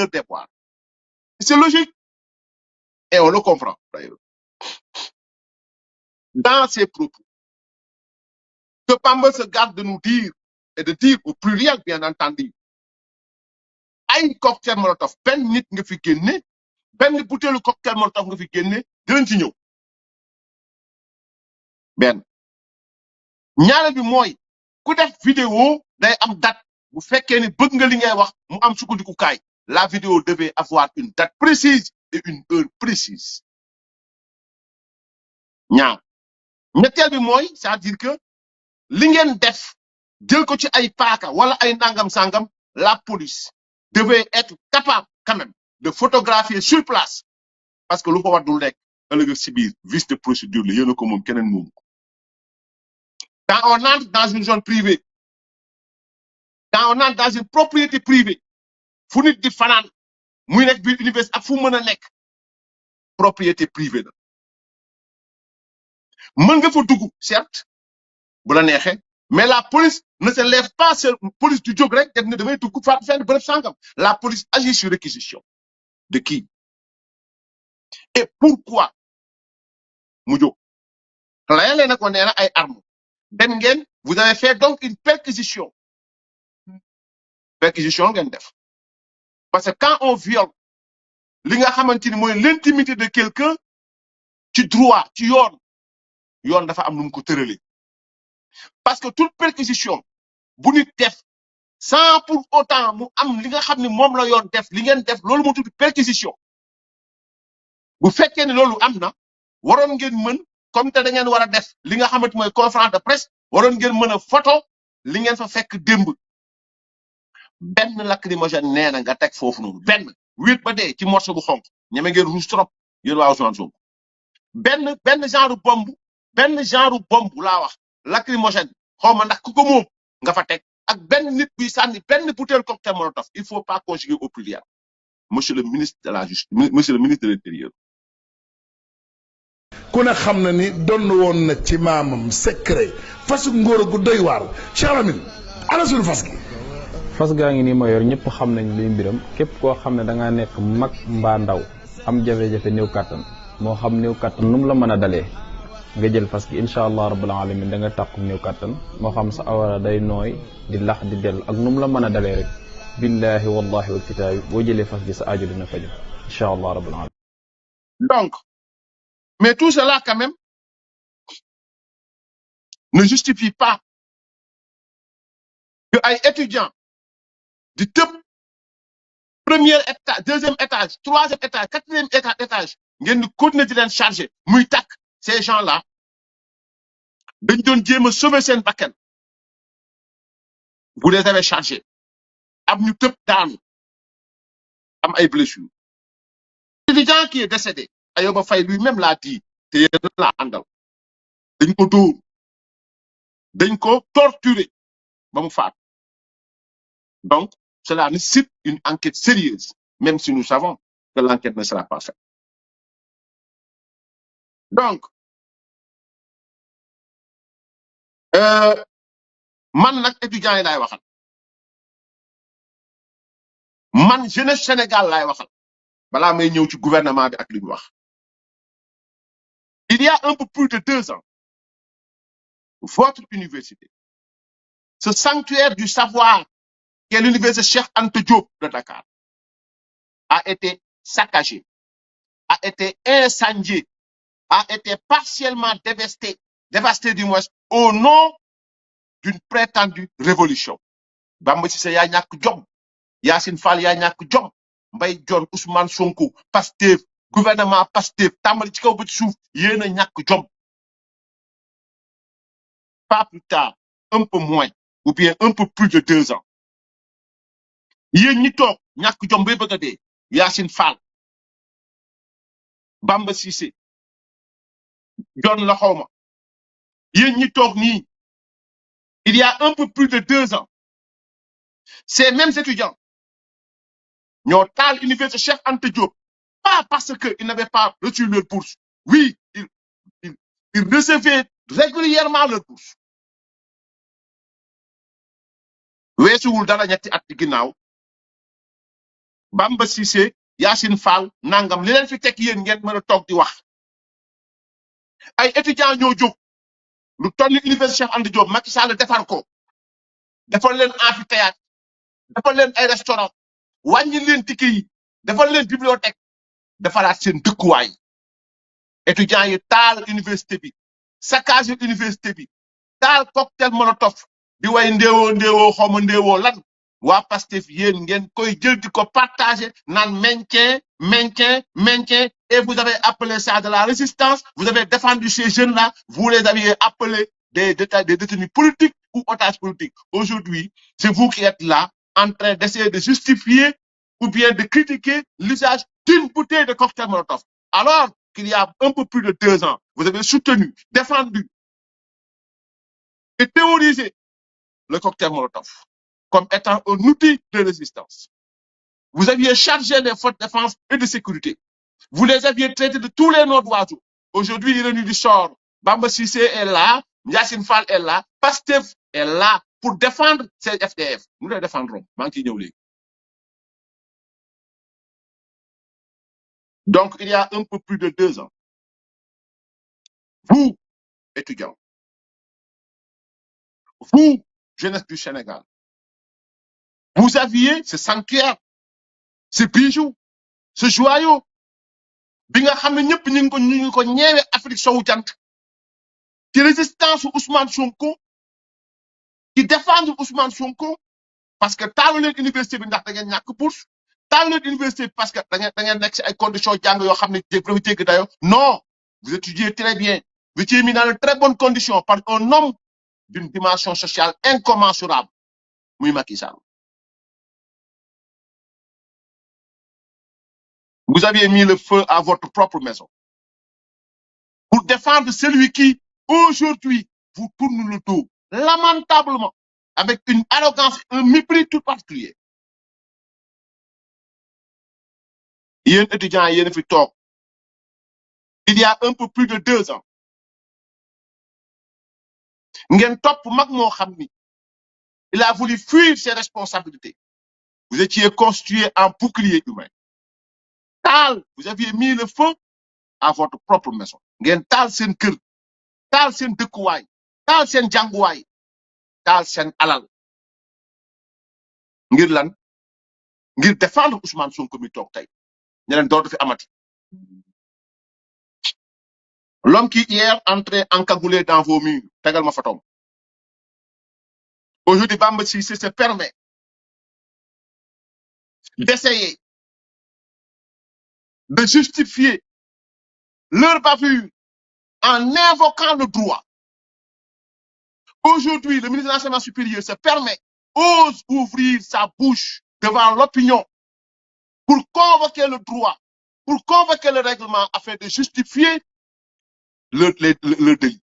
leur déboire. C'est logique et on le comprend d'ailleurs. Dans ses propos, que Bamba se garde de nous dire et de dire au pluriel, bien entendu, ay cocktail molotov benn nit nga fi génne benn butéelu cocktail molotov nga fi génne dinañ ci ñëw benn ñaareel bi mooy ku def vidéo day am date bu fekkee ni bëgg nga li ngay wax mu am sukkandikukaay la vidéo devait avoir une date précise et une heure précise ñaar ñetteel bi mooy c'est-à-dire que li ngeen def jël ko ci ay paaka wala ay nangam sangam la police devait être capable quand même de photographier sur place parce que lu ko waddul rek ëllëg si biir vice de procédure la yéen a ko moom keneen moomu ko quand on entre dans une zone privée quand on entre dans une propriété privée fu nit di fanaan muy nekk biir université ak fu mën a nekk propriété privée la mën nga fa dugg certes bu la neexee mais la police ne se lève pas seule police du jóg rek def ne damay dugg fa fenn bërëb sangam la police agit sur réquisition de qui et pourquoi mu jóg layal leen ko nee na ay armes dem ngeen vous avez fait donc une perquisition ngeen def parce que quand on viole li nga xamante ni mooy l'intimité de quelqu'un ci droit ci yoon dafa am nu mu ko tëralee parce que toute perquisition bu nit def sans pour autant mu am li nga xam ni moom la yoon def li ngeen def loolu moo tudd perquisition bu fekkee ne loolu am na waroon ngeen mën comme te da ngeen war a def li nga xamante mooy conférence de presse waroon ngeen mën a photo li ngeen fa fekk démb benn lacrymogène nee na nga teg foofu noonu benn wéet ba dee ci morceau bu xonk ñeme ngeen rouge trop yéen waa Ousmane Sonko benn genre bombe laa wax lacrymogène xaw ma ndax ku ko moom nga fa teg ak benn nit buy sànni benn bouteille cocktail molotov il faut pas conjuguer au pluriel monsieur le ministre de la justice monsieur le ministre de l'intérieur. ku ne xam na ni donn woon na ci maamam secret fasu ngóor gu doy waar Cheikh Lamine ana suñu fas gi. fas gaa ngi nii ma yor ñëpp xam nañ luy mbiram képp koo xam ne da ngaa nekk mag mbaa ndaw am jafe-jafe néew kàttan moo xam néew kàttan nu mu la mën a dalee nga jël fas gi incha allah rabbul alamin da nga tàkku néew kàttan moo xam sa awara day nooy di lax di dellu ak nu mu la mën a dalee rek billahi wallahi wal kitaabi boo jëlee fas gi sa aajo dina faju incha allah rabbul alamin. Donc mais tout cela quand même ne justifie pas que ay étudiants di tëb premier étage deuxième étage troisième étage quatrième étage ngeen di continuer di leen charger muy tàkk ces gens là dañ doon jéem a sauver seen bakkan vous les avez chargés am ñu tëb daanu am ay blessures. L'étudiant qui est décédé Ayoba Faye lui-même l'a dit te yéen la àndal dañ ko dóor dañ ko torturer ba mu faat donc cela nécessite une enquête sérieuse même si nous savons que l'enquête ne sera pas faite donc man nag étudiants yi laay waxal man jeunesse Sénégal laay waxal balaa may ñëw ci gouvernement bi ak li ñu wax il y a un peu plus de 2 ans votre université ce sanctuaire du savoir qu'est l'université Cheikh Anta Diop de Dakar a été saccagé a été incendié a été partiellement dévasté du moins au nom d'une prétendue révolution Bamba Cissé yaa ñàkk jom Yacine Fall yaa ñàkk jom Mbaye Dione Ousmane Sonko Pastef gouvernement Pastef tàmbali ci kaw ba ci suuf yéen a ñàkk jom pas plus tard un peu moins ou bien un peu plus de 2 ans yéen ñi toog ñàkk jom bay bëgg a dee Yacine Fall Bamba Cissé Dione la xawma yéen ñi toog nii il y a un peu plus de 2 ans ces mêmes étudiants ñoo taal université Cheikh Anta Diop pas parce que ils n'avaient pas reçu leur bourse oui ils recevaient régulièrement leur bourse weesuwul dara ñetti at ci ginnaaw Bamba Cissé Yacine Fall nangam li leen fi teg yéen ngeen mën a toog di wax ay étudiants ñoo jóg lu toll ni université Cheikh Anta Diop Macky Sall defar ko defal leen amphithéâtre defal leen ay restaurant wàññi leen ticket yi defal leen bibliothèque defaraat seen dëkkuwaay étudiants yi taal université bi saccage université bi taal cocktail molotov di way ndéewoo xaw ma ndéewoo lan waa Pastef yéen ngeen koy jël di ko partager naan maintien et vous avez appelé ça de la résistance vous avez défendu ces jeunes là vous les aviez appelés des détenus politiques ou otages politiques aujourd'hui c'est vous qui êtes là en train d'essayer de justifier ou bien de critiquer l'usage d'une bouteille de cocktail molotov alors qu'il y a un peu plus de 2 ans vous avez soutenu défendu et théorisé le cocktail molotov comme étant un outil de résistance. Vous aviez chargé les forces de défense et de sécurité. Vous les aviez traités de tous les noms d'oiseaux. Aujourd'hui, il est venu du sort. Bamba Cissé est là, Yacine Fall est là, Pastef est là pour défendre ces FDF. Nous les défendrons. Donc, il y a un peu plus de 2 ans, vous, étudiants, vous, jeunesse du Sénégal, vous aviez ce sanctuaire, ce bijou, ce joyau, bi nga xam ne ñëpp ñu ngi ko ñeewe Afrique sowu jant ci résistance Ousmane Sonko ci défendre Ousmane Sonko parce que taalu leen université bi ndax da ngeen ñàkk bourse taalu leen université bi parce que da ngeen nekk ci ay conditions jàng yoo xam ne dafa jéggi dayo non vous étudiez très bien vous étiez mis dans de très bonnes conditions par un homme d'une dimension sociale incommensurable muy Macky Sall. Vous aviez mis le feu à votre propre maison pour défendre celui qui, aujourd'hui, vous tourne le dos, lamentablement, avec une arrogance, un mépris tout particulier. Il y a un étudiant, il y a un fitor. Il y a un peu plus de 2 ans. Ngeen top mag moo xam ni il a voulu fuir ses responsabilités. Vous étiez constitué en bouclier humain. Tal, vous aviez mis le feu à votre propre maison. Ngeen taal seen kër, taal seen dëkkuwaay, taal seen jànguwaay, taal seen alal. Ngir lan? Ngir défendre Ousmane Sonko mi toog tey. Ne leen dootu fi amati. L'homme qui hier entrait encagoulé dans vos murs, tegal ma photom. Aujourd'hui, Bamba Cissé se permet d'essayer de justifier leur bavure en invoquant le droit. Aujourd'hui, le ministre de l'Enseignement supérieur se permet, ose ouvrir sa bouche devant l'opinion pour convoquer le droit, pour convoquer le règlement afin de justifier le délit.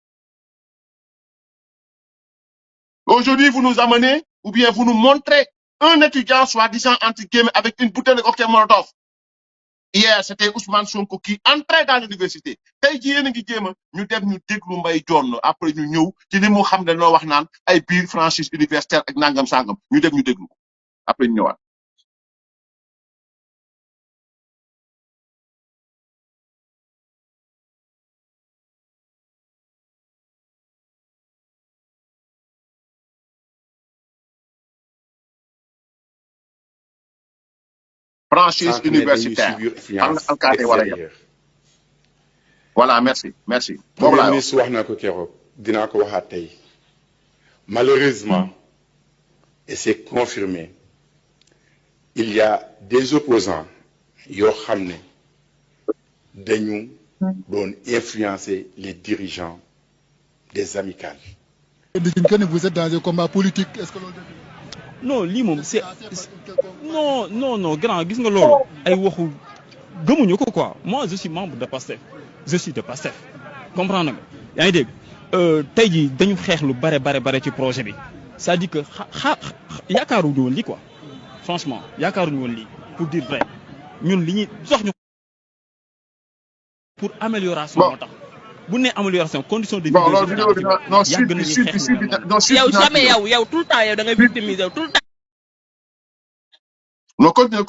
Aujourd'hui, vous nous amenez, ou bien vous nous montrez un étudiant soi-disant entre guillemets avec une bouteille de cocktail molotov. Hier, c'était Ousmane Sonko qui entrait dans l'université. Tey jii yéen a ngi jéem a ñu dem ñu déglu Mbaye Dione après ñu ñëw ci li mu xam ne loo wax naan ay biir franchise universitaire ak nangam sangam ñu dem ñu déglu ko après ñu ñëwaat. Franchise universitaire. Voilà, merci. Premier ministre wax na ko keroog dinaa ko waxaat tey malheureusement et c'est confirmé il y a des opposants yoo xam ne dañu doon influencer les dirigeants des amicales. Vous êtes dans un combat politique, est-ce que non lii moom c'est non grand gis nga loolu ay waxu gëmuñu ko quoi. Moi je suis membre de Pastef, je suis de Pastef, comprendre nga yaa ngi dégg tey jii dañu xeex lu bare ci projet bi c'est-à-dire que yaakaaruñu woon lii quoi, franchement yaakaaruñu woon lii pour dire vrai ñun li ñuy sox ñu pour amélioration moo tax bu ne amélioration condition de vie. Bon loolu vidéo bi non yow jamais yow tout le temps yow da ngay victimiser tout le temps. non continuer.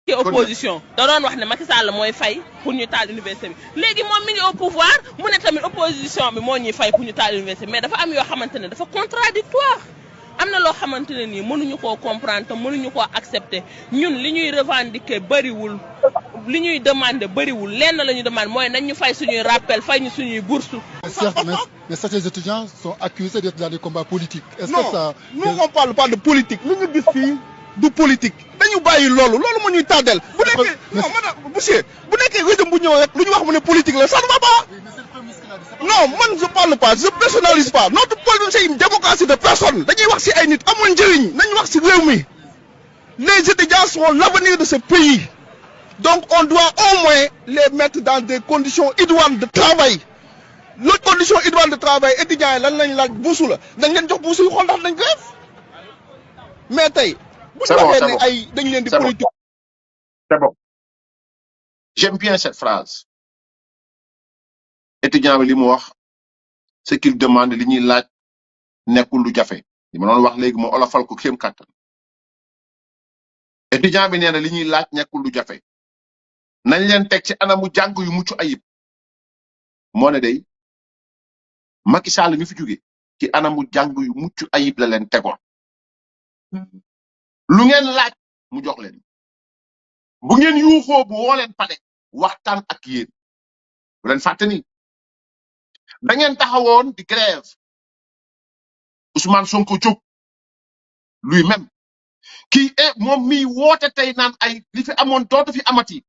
ci opposition da doon wax ne Macky Sall mooy fay pour ñu taal université bi léegi moom mi ngi au pouvoir mu ne tamit opposition bi moo ñuy fay pour ñu taal université mais dafa am yoo xamante ne dafa contradictoire am na loo xamante ne nii mënuñu koo comprendre te mënuñu koo accepter ñun li ñuy revendiquer bëriwul li ñuy demander bëriwul lenn la ñu demande mooy nañ ñu fay suñuy rappel fay ñu suñuy bourse. Certes, mais certains étudiants sont accusés d'être dans des combats politiques. Est-ce non que ça... nous on parle pas de politique lu ñu gis fii du politique dañu bàyyi loolu moo ñuy tàddeel bu nekkee non madame monsieur bu nekkee régime bu ñëw rek lu ñu wax mu ne politique la ça ne va pas non man je parle pas je personnalise pas notre politique c'est une démocratie de personne dañuy wax ci ay nit amul njëriñ nañu wax ci réew mi les étudiants sont l'avenir de ce pays donc on doit au moins les mettre dans des conditions idoines de travail les conditions idoines de travail étudiants yi lan lañ laaj buusu la dañ leen jox buusu yu xool ndax dañ ko def mais tey c'est bon c'est bon ay dañ leen di politique. C'est bon j'aime bien cette phrase étudiant bi li mu wax ce qu'il demande li ñuy laaj nekkul lu jafe li ma doon wax léegi mu olofal ko kéem kattan étudiant bi nee na li ñuy laaj nekkul lu jafe nañ leen teg ci anamu jàng yu mucc ayib moo ne day Macky Sall mi fi jóge ci anamu jàng yu mucc ayib la leen tegoon lu ngeen laaj mu jox leen bu ngeen yuuxoo bu woo leen pale waxtaan ak yéen bu leen fàtte ni da ngeen taxawoon di grève Ousmane Sonko jóg lui-même kii moom mi woote tey naan ay li fi amoon dootu fi amati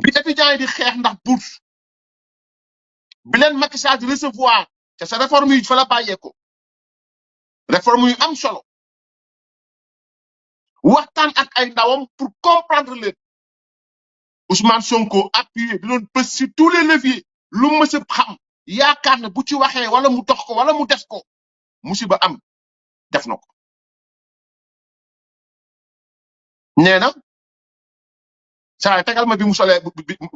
bi étudiants yi di xeex ndax bourse bi leen Macky Sall di recevoir te sa réforme yi fa la bàyyeeko réforme yu am solo waxtaan ak ay ndawam pour comprendre leen Ousmane Sonko appuyé di doon bës sur tous les leviers lu mës a xam yaakaar ne bu ci waxee wala mu dox ko wala mu def ko musiba am def na ko nee na saa tegal ma bi mu solee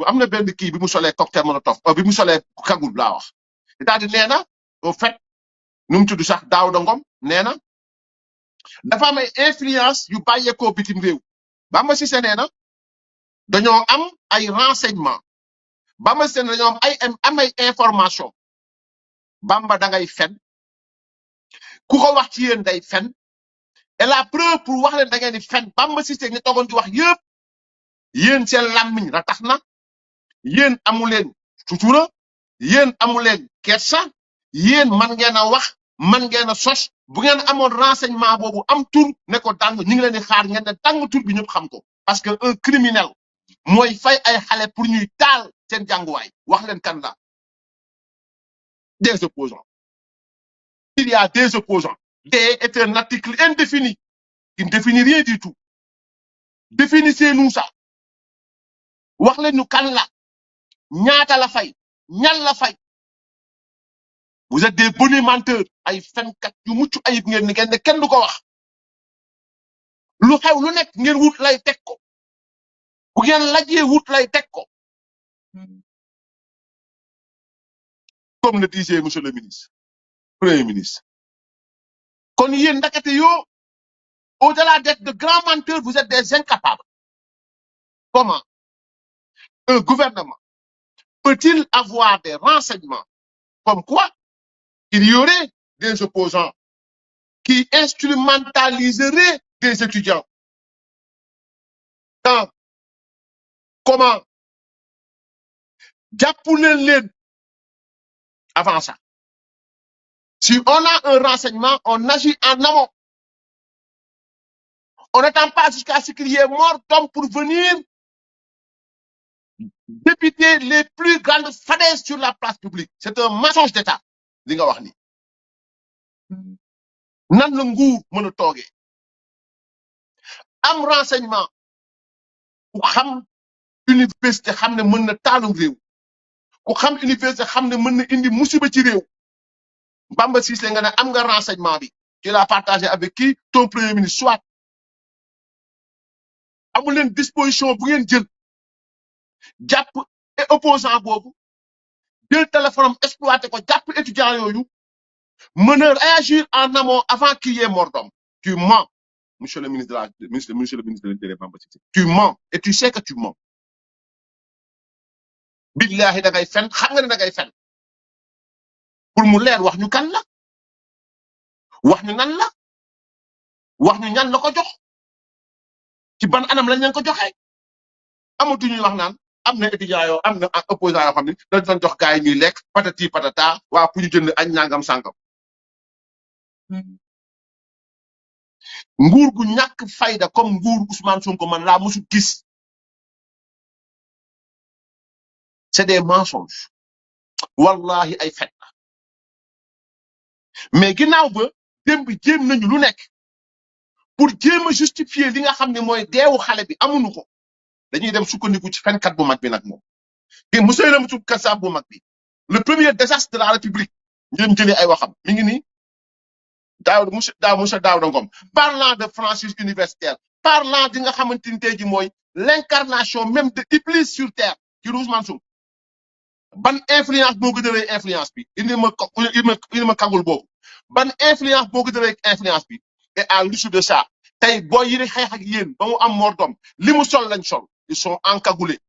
am na benn kii bi mu solee cocktail molotov bi mu solee kagul laa wax c'est-à-dire nee na au fait nu mu tudd sax Daouda Ngom nee na dafa am ay influence yu bàyyeekoo bitim réew Bamba Cissé nee na dañoo am ay renseignement Bamba Cissé dañoo am ay information Bamba da ngay fen ku ko wax ci yéen day fen et la preuve pour wax leen da ngeen di fen Bamba Cissé ñu toogoon di wax yëpp yéen seen làmmiñ ra tax na yéen amu leen sutura yéen amu leen kersa yéen man ngeen a wax man ngeen a sos bu ngeen amoon renseignement boobu am tur ne ko dàng ñu ngi leen di xaar ngeen ne dàng tur bi ñëpp xam ko parce que un criminel mooy fay ay xale pour ñuy taal seen jànguwaay wax leen kan la des opposants il y a des opposants des est un article indéfini qui ne définit rien du tout définissez-nous ça wax leen ñu kan la ñaata la fay ñan la fay vous êtes des bonimenteurs ay fenkat yu mucc ayib ngeen ni ngeen ne kenn du ko wax lu xew lu nekk ngeen wut lay teg ko bu ngeen lajjee wut lay teg ko comme le disait monsieur le ministre premier ministre kon yéen ndakate yoo au-delà d'être de grands menteurs vous êtes des incapables comment un gouvernement peut-il avoir des renseignements comme quoi il y aurait des opposants qui instrumentaliseraient des étudiants dans comment jàppuleen leen avant ça si on a un renseignement on agit en amont on n'attend pas jusqu'à ce qu'il y ait mort d'homme pour venir dépiter les plus grandes fadaises sur la place publique c'est un mensonge d'État li nga wax ni nan la nguur mën a toogee am renseignement ku xam université xam ne mën na taalum réew ku xam université xam ne mën na indi musiba ci réew Bamba Cissé nga ne am nga renseignement bi tu l'as partagé avec qui ton premier ministre soit amu leen disposition bu ngeen jël jàpp et opposant boobu jël téléphone am exploité ko jàpp étudiant yooyu mën a réagir en amont avant qu'il y ait mort d'homme Tu mens, monsieur le ministre monsieur le ministre de l'Intérieur Bamba Cissé. Tu mens et tu sais que tu mens. Billahi da ngay fen xam nga ne da ngay fen pour mu leer wax ñu kan la wax ñu nan la wax ñu ñan la ko jox ci ban anam lañ leen ko joxee amatuñu wax naan am na étudiant yoo am na opposant yoo xam ne dañ doon jox gars yi ñuy lekk patati patata waa pour ñu jënd añ nangam sàngam nguur gu ñàkk fayda comme nguur Ousmane Sonko man laa musu gis c'est des mensonges wallahi ay fen mais ginnaaw ba démb jéem nañu lu nekk pour jéem a justifier li nga xam ne mooy deewu xale bi amuñu ko dañuy dem sukkandiku ci fenkat bu mag bi nag moom te monsieur le monsieur Kassab bu mag bi le premier désastre de la République ñu dem jëlee ay waxam mi ngi nii monsieur Daouda Ngom parlant de franchise universitaire parlant di nga xamante ni tey ji mooy l'incarnation même de Iblis sur terre ci Ousmane Sonko ban influence boo ko jëlee influence bi indi ma kagul boobu ban influence boo ko jëlee influence bi et à l'issue de ça tey booy yi di xeex ak yéen ba mu am mordom li mu sol lañ sol ils sont encagoulés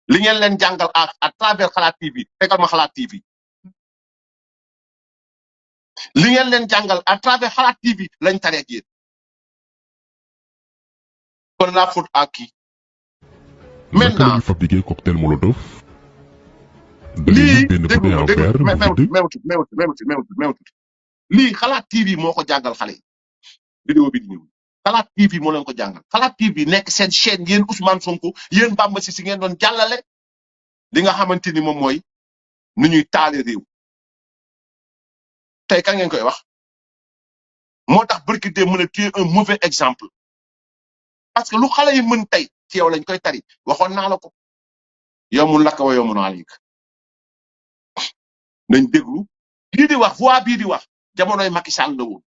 li ngeen leen jàngal à travers Xalaat TV tegal ma Xalaat TV li ngeen leen jàngal à travers Xalaat TV lañ taree ak yéen kon la faute à qui maintenant naka la ñu fabriqué cocktail molotov. lii benn bouteille en verre même lii Xalaat TV moo ko jàngal xale yi vidéo bi di ñëw Xalaat TV moo leen ko jàngal Xalaat TV nekk seen chaîne yéen Ousmane Sonko yéen Bamba Cissé ngeen doon jàllale li nga xamante ni moom mooy nu ñuy taale réew tey kan ngeen koy wax moo tax barki de mën a tuer un mauvais exemple parce que lu xale yi mën tey ci yow lañ koy tari waxoon naa la ko yow mun lakk wa yow mun naa nañ déglu lii di wax voix bii di wax jamonoy Macky Sall la woon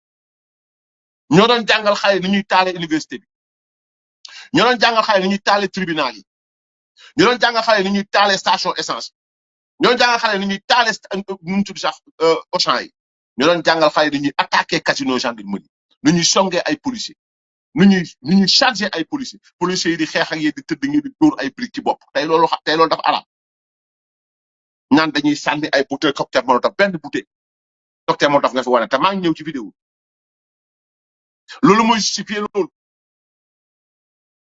ñoo doon jàngal xale ni ñuy taale université bi ñoo doon jàngal xale ni ñuy taale tribunal yi ñoo doon jàngal xale ni ñuy taale station essence ñoo doon jàngal xale ni ñuy taale nu mu tudd sax Auchan yi ñoo doon jàngal xale ni ñuy attaqué casino gendarmerie ni ñuy songee ay policiers ni ñuy chargé ay policiers yi di xeex ak yéen di tëdd ngeen di dóor ay briques ci bopp tey loolu dafa arab ñaan dañuy sànni ay bouteille cocktail molotov benn bouteille cocktail molotov nga fi wane te maa ngi ñëw ci vidéo loolu mooy justifié loolu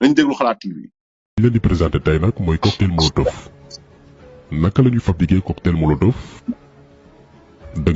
nañ déglu Xalaat TV. li leen di présenté tey nag mooy cocktail molotov naka la ñuy fabriqué cocktail molotov.